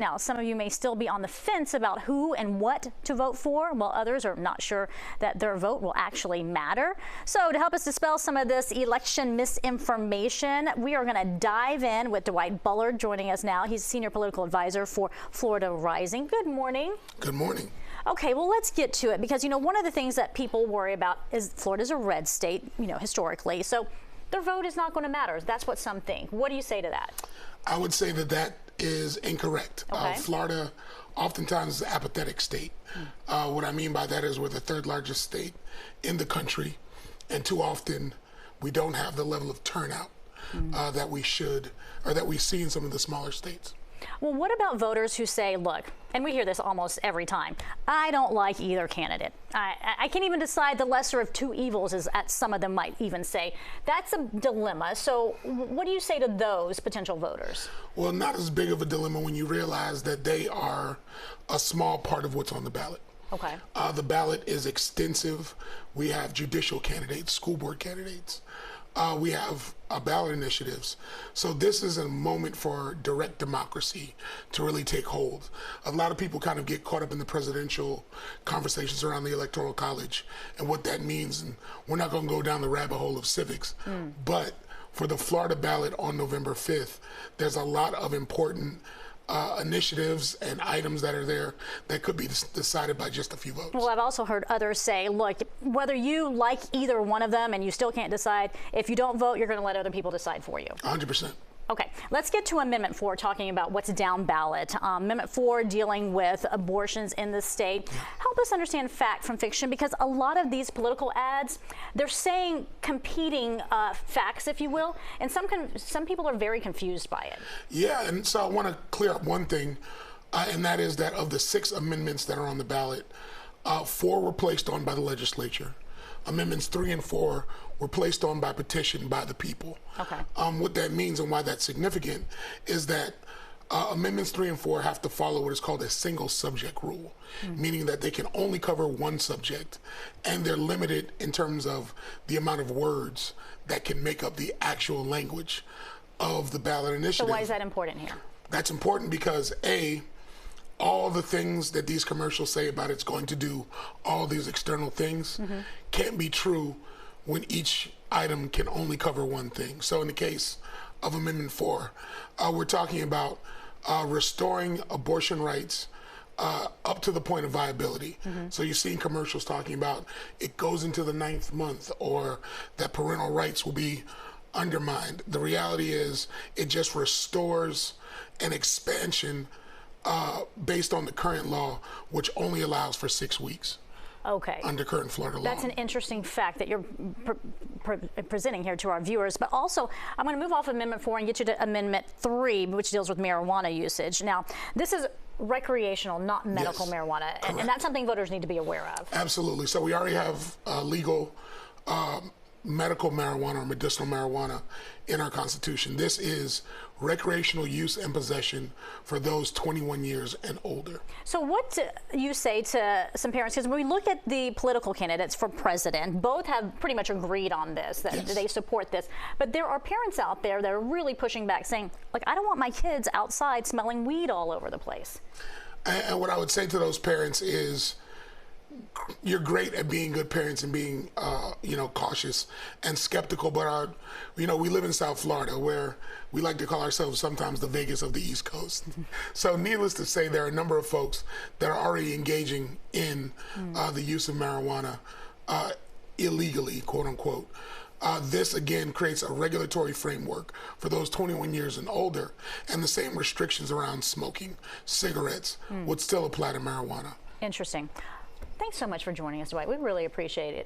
Now, some of you may still be on the fence about who and what to vote for, while others are not sure that their vote will actually matter. So to help us dispel some of this election misinformation, we are going to dive in with Dwight Bullard joining us now. He's Senior Political Advisor for Florida Rising. Good morning. Good morning. Okay, well, let's get to it because, one of the things that people worry about is Florida's a red state, historically. So their vote is not going to matter. That's what some think. What do you say to that? I would say that is incorrect. Okay. Florida oftentimes is an apathetic state. What I mean by that is we're the third largest state in the country, and too often we don't have the level of turnout that we should, or that we see in some of the smaller states. Well, what about voters who say, look, and we hear this almost every time, I don't like either candidate. I can't even decide the lesser of two evils, as some of them might even say. That's a dilemma. So what do you say to those potential voters? Well, not as big of a dilemma when you realize that they are a small part of what's on the ballot. Okay. The ballot is extensive. We have judicial candidates, school board candidates. We have ballot initiatives. So this is a moment for direct democracy to really take hold. A lot of people kind of get caught up in the presidential conversations around the Electoral College and what that means. And we're not going to go down the rabbit hole of civics. But for the Florida ballot on November 5th, there's a lot of important initiatives and items that are there that could be decided by just a few votes. Well, I've also heard others say, look, whether you like either one of them and you still can't decide, if you don't vote, you're going to let other people decide for you. 100%. Okay, let's get to Amendment 4, talking about what's down ballot. Amendment 4 dealing with abortions in the state. Help us understand fact from fiction, because a lot of these political ads, they're saying competing facts, if you will, and some people are very confused by it. Yeah, and so I want to clear up one thing, and that is that of the 6 amendments that are on the ballot, 4 were placed on by the legislature. Amendments 3 and 4 were placed on by petition by the people. Okay. What that means and why that's significant is that Amendments 3 and 4 have to follow what is called a single subject rule, meaning that they can only cover one subject, and they're limited in terms of the amount of words that can make up the actual language of the ballot initiative. So why is that important here? That's important because, A, all the things that these commercials say about it's going to do, all these external things, can't be true when each item can only cover one thing. So in the case of Amendment 4, we're talking about restoring abortion rights up to the point of viability. So you're seeing commercials talking about it goes into the 9th month, or that parental rights will be undermined. The reality is it just restores an expansion based on the current law, which only allows for 6 weeks. Okay. Under current Florida law. That's an interesting fact that you're presenting here to our viewers. But also, I'm going to move off Amendment 4 and get you to Amendment 3, which deals with marijuana usage. Now, this is recreational, not medical marijuana, and that's something voters need to be aware of. Absolutely. So we already have legal medical marijuana or medicinal marijuana in our Constitution. This is recreational use and possession for those 21 years and older. So what do you say to some parents? Because when we look at the political candidates for president, both have pretty much agreed on this, that they support this. But there are parents out there that are really pushing back, saying, like, I don't want my kids outside smelling weed all over the place. And what I would say to those parents is, you're great at being good parents and being, cautious and skeptical, but we live in South Florida, where we like to call ourselves sometimes the Vegas of the East Coast. So needless to say, there are a number of folks that are already engaging in the use of marijuana illegally, quote unquote. This again creates a regulatory framework for those 21 years and older, and the same restrictions around smoking cigarettes would still apply to marijuana. Interesting. Thanks so much for joining us, Dwight. We really appreciate it.